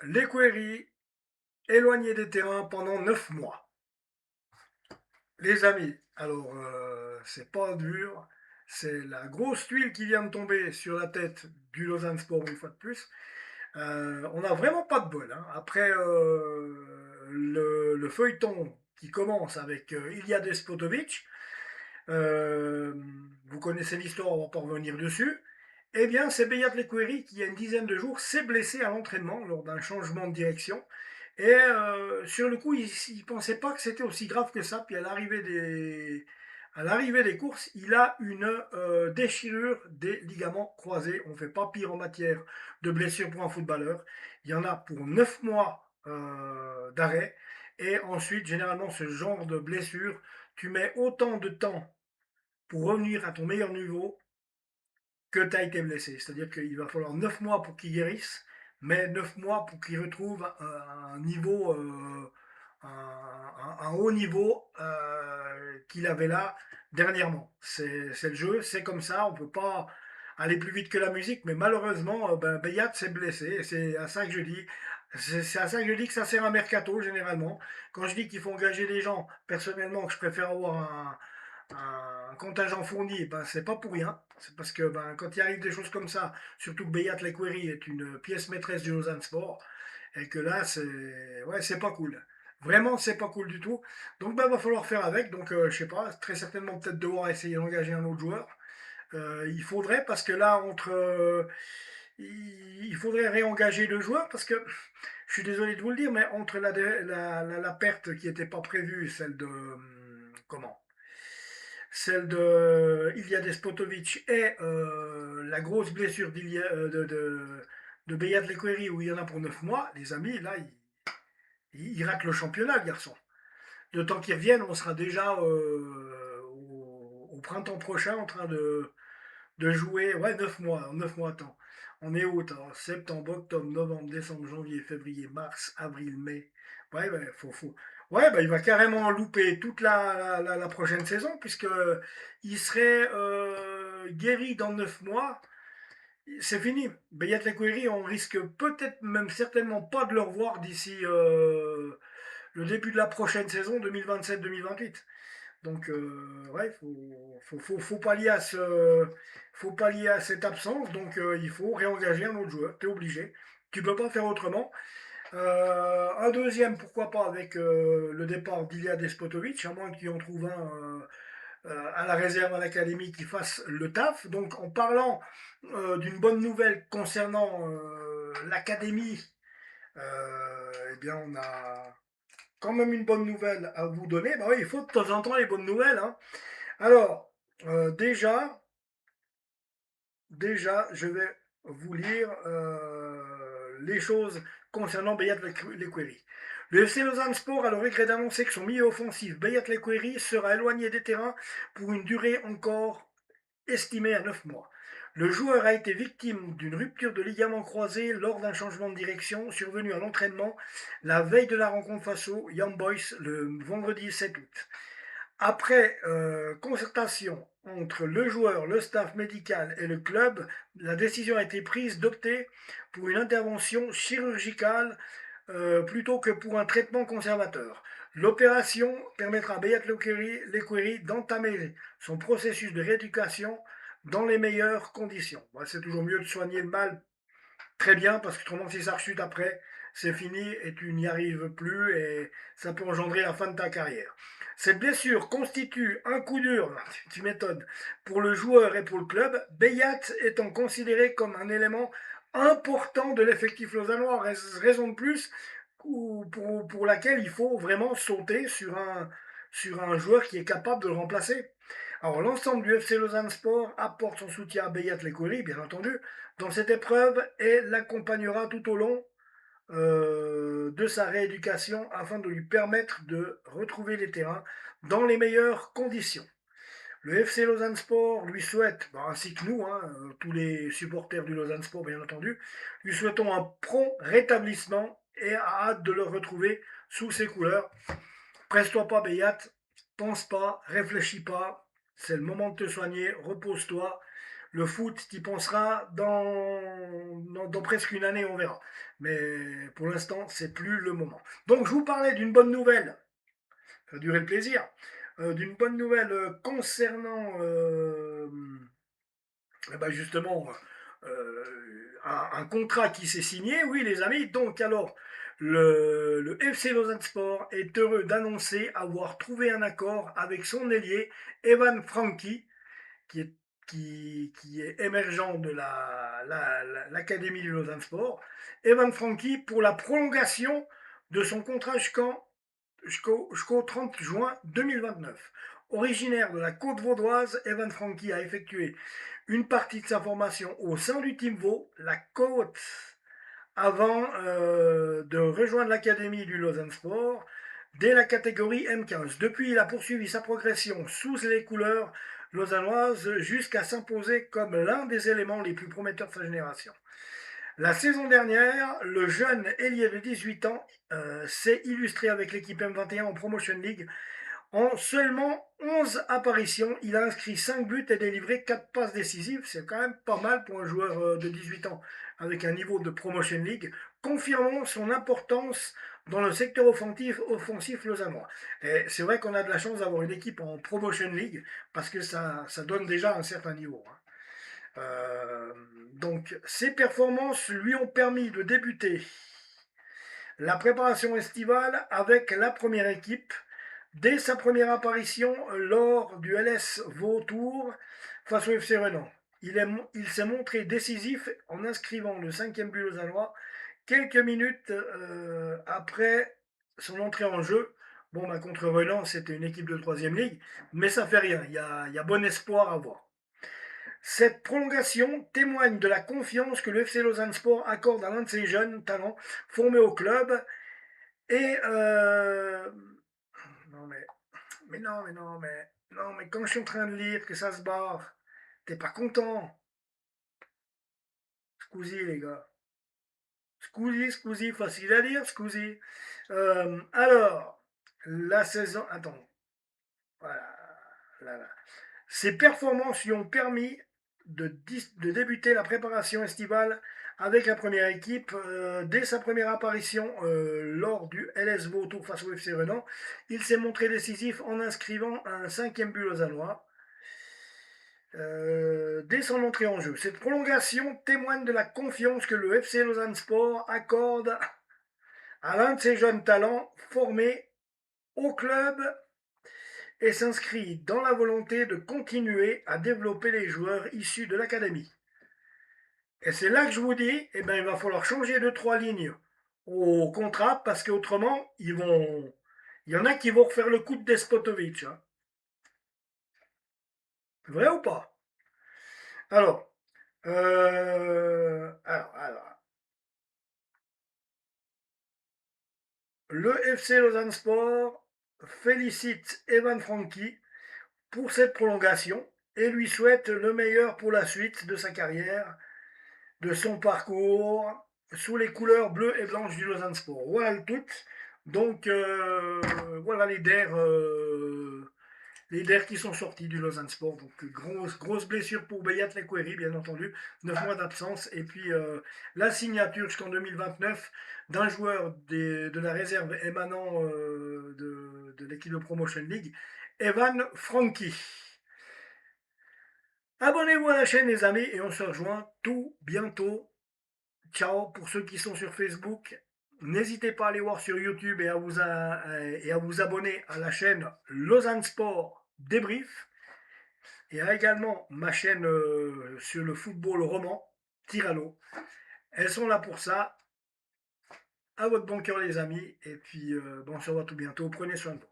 L'Equerry éloigné des terrains pendant 9 mois. Les amis, alors c'est pas dur, c'est la grosse tuile qui vient de tomber sur la tête du Lausanne Sport une fois de plus. On n'a vraiment pas de bol, hein. Après le feuilleton qui commence avec Ilya Despotovic, euh, vous connaissez l'histoire, on va pas revenir dessus. Eh bien, c'est Beyat Lequeri qui, il y a une dizaine de jours, s'est blessé à l'entraînement lors d'un changement de direction. Et sur le coup, il ne pensait pas que c'était aussi grave que ça. Puis à l'arrivée des courses, il a une déchirure des ligaments croisés. On ne fait pas pire en matière de blessure pour un footballeur. Il y en a pour 9 mois d'arrêt. Et ensuite, généralement, ce genre de blessure, tu mets autant de temps pour revenir à ton meilleur niveau que tu as été blessé. C'est-à-dire qu'il va falloir 9 mois pour qu'il guérisse, mais 9 mois pour qu'il retrouve un niveau, un haut niveau qu'il avait là dernièrement. C'est le jeu, c'est comme ça, on ne peut pas aller plus vite que la musique, mais malheureusement, Bayat s'est blessé, c'est à ça que je dis. C'est à ça que je dis que ça sert à mercato généralement. Quand je dis qu'il faut engager des gens, personnellement, que je préfère avoir un contingent fourni, ben, c'est pas pour rien. C'est parce que ben, quand il arrive des choses comme ça, surtout que Beyat Lequeri est une pièce maîtresse du Lausanne Sport, et que là, c'est pas cool. Vraiment, c'est pas cool du tout. Donc, ben, va falloir faire avec. Donc, je sais pas, très certainement peut-être devoir essayer d'engager un autre joueur. Il faudrait, parce que là, il faudrait réengager le joueur, parce que je suis désolé de vous le dire, mais entre la perte qui n'était pas prévue, celle de. Comment celle de Ilya Despotovic et la grosse blessure de Beyat Lequeri où il y en a pour 9 mois, les amis, là, il rate le championnat, le garçon. Le temps qu'il revienne, on sera déjà au printemps prochain en train de jouer, ouais, 9 mois, 9 mois, attends. On est août, hein, septembre, octobre, novembre, décembre, janvier, février, mars, avril, mai. Ouais, ben, Ouais, ben, il va carrément louper toute la prochaine saison, puisque il serait guéri dans 9 mois. C'est fini. Bayat Lequeri, on risque peut-être même certainement pas de le revoir d'ici le début de la prochaine saison 2027-2028. Donc, ouais, faut pallier à cette absence. Donc, il faut réengager un autre joueur. T'es obligé. Tu peux pas faire autrement. Un deuxième, pourquoi pas avec le départ d'Ilya Despotovic, à moins qu'il en trouve un à la réserve à l'académie qui fasse le taf. Donc, en parlant d'une bonne nouvelle concernant l'académie, eh bien, on a quand même une bonne nouvelle à vous donner. Bah oui, il faut de temps en temps les bonnes nouvelles, hein. Alors, déjà, je vais vous lire les choses concernant Bayat Lequeri. Le FC Lausanne Sport a le regret d'annoncer que son milieu offensif, Bayat Lequeri, sera éloigné des terrains pour une durée encore estimée à 9 mois. Le joueur a été victime d'une rupture de ligament croisé lors d'un changement de direction survenu à l'entraînement la veille de la rencontre face aux Young Boys le vendredi 7 août. Après concertation entre le joueur, le staff médical et le club, la décision a été prise d'opter pour une intervention chirurgicale plutôt que pour un traitement conservateur. L'opération permettra à Beyat Lequeri d'entamer son processus de rééducation dans les meilleures conditions. Bon, c'est toujours mieux de soigner le mal très bien, parce que autrement, si ça rechute après, c'est fini et tu n'y arrives plus et ça peut engendrer la fin de ta carrière. Cette blessure constitue un coup dur, tu m'étonnes, pour le joueur et pour le club, Beyat étant considéré comme un élément important de l'effectif lausannois, raison de plus pour laquelle il faut vraiment sauter sur un joueur qui est capable de le remplacer. Alors l'ensemble du FC Lausanne Sport apporte son soutien à Beyat Lekouri, bien entendu, dans cette épreuve et l'accompagnera tout au long de sa rééducation afin de lui permettre de retrouver les terrains dans les meilleures conditions. Le FC Lausanne Sport lui souhaite, ainsi que nous, hein, tous les supporters du Lausanne Sport bien entendu, lui souhaitons un prompt rétablissement et a hâte de le retrouver sous ses couleurs. Presse-toi pas, Beyat, pense pas, réfléchis pas, c'est le moment de te soigner, repose-toi. Le foot, tu y penseras dans presque une année, on verra. Mais pour l'instant, c'est plus le moment. Donc, je vous parlais d'une bonne nouvelle. Ça a duré le plaisir. D'une bonne nouvelle concernant eh ben justement un contrat qui s'est signé, oui les amis. Donc alors, le FC Lausanne Sport est heureux d'annoncer avoir trouvé un accord avec son ailier Evan Franchi, qui est, qui est émergent de l'Académie du Lausanne Sport. Evan Franchi pour la prolongation de son contrat jusqu'au 30 juin 2029. Originaire de la côte vaudoise, Evan Franchi a effectué une partie de sa formation au sein du Team Vaud, la côte, avant de rejoindre l'académie du Lausanne Sport dès la catégorie M15. Depuis, il a poursuivi sa progression sous les couleurs lausannoises jusqu'à s'imposer comme l'un des éléments les plus prometteurs de sa génération. La saison dernière, le jeune ailier de 18 ans s'est illustré avec l'équipe M21 en Promotion League. En seulement 11 apparitions, il a inscrit 5 buts et délivré 4 passes décisives. C'est quand même pas mal pour un joueur de 18 ans avec un niveau de Promotion League, confirmant son importance dans le secteur offensif lausannois. Et c'est vrai qu'on a de la chance d'avoir une équipe en Promotion League parce que ça donne déjà un certain niveau. Donc, ses performances lui ont permis de débuter la préparation estivale avec la première équipe dès sa première apparition lors du LS Vautour face au FC Renan. Il s'est montré décisif en inscrivant le 5e but lausannois quelques minutes après son entrée en jeu. Bon, bah, contre Renan, c'était une équipe de 3e ligue, mais ça fait rien, il y a bon espoir à voir. Cette prolongation témoigne de la confiance que le FC Lausanne Sport accorde à l'un de ses jeunes talents formés au club. Et non mais non mais non mais quand je suis en train de lire que ça se barre, t'es pas content. Scusi les gars. Scusi, facile à lire, scusi. Alors, la saison. Attends. Voilà. Là. Ses performances lui ont permis de débuter la préparation estivale avec la première équipe dès sa première apparition lors du LS Vautour face au FC Renan. Il s'est montré décisif en inscrivant un 5e but lausannois dès son entrée en jeu. Cette prolongation témoigne de la confiance que le FC Lausanne Sport accorde à l'un de ses jeunes talents formés au club et s'inscrit dans la volonté de continuer à développer les joueurs issus de l'académie. Et c'est là que je vous dis, eh ben, il va falloir changer 2-3 lignes au contrat parce qu'autrement, il y en a qui vont refaire le coup de Despotovic. Hein. Vrai ou pas? Alors, le FC Lausanne Sport félicite Evan Franchi pour cette prolongation et lui souhaite le meilleur pour la suite de sa carrière, de son parcours sous les couleurs bleues et blanches du Lausanne Sport. Voilà le tout. Donc voilà les DER qui sont sortis du Lausanne Sport. Donc grosse blessure pour Beyat Lequeri, bien entendu. 9 mois d'absence. Et puis la signature jusqu'en 2029 d'un joueur de la réserve émanant de l'équipe de Promotion League, Evan Franchi. Abonnez-vous à la chaîne les amis et on se rejoint tout bientôt. Ciao pour ceux qui sont sur Facebook. N'hésitez pas à aller voir sur YouTube et à vous abonner à la chaîne Lausanne Sport Débrief. Et à également ma chaîne sur le football roman, Tiralo. Elles sont là pour ça. À votre bon cœur les amis. Et puis on se revoit tout bientôt. Prenez soin de vous.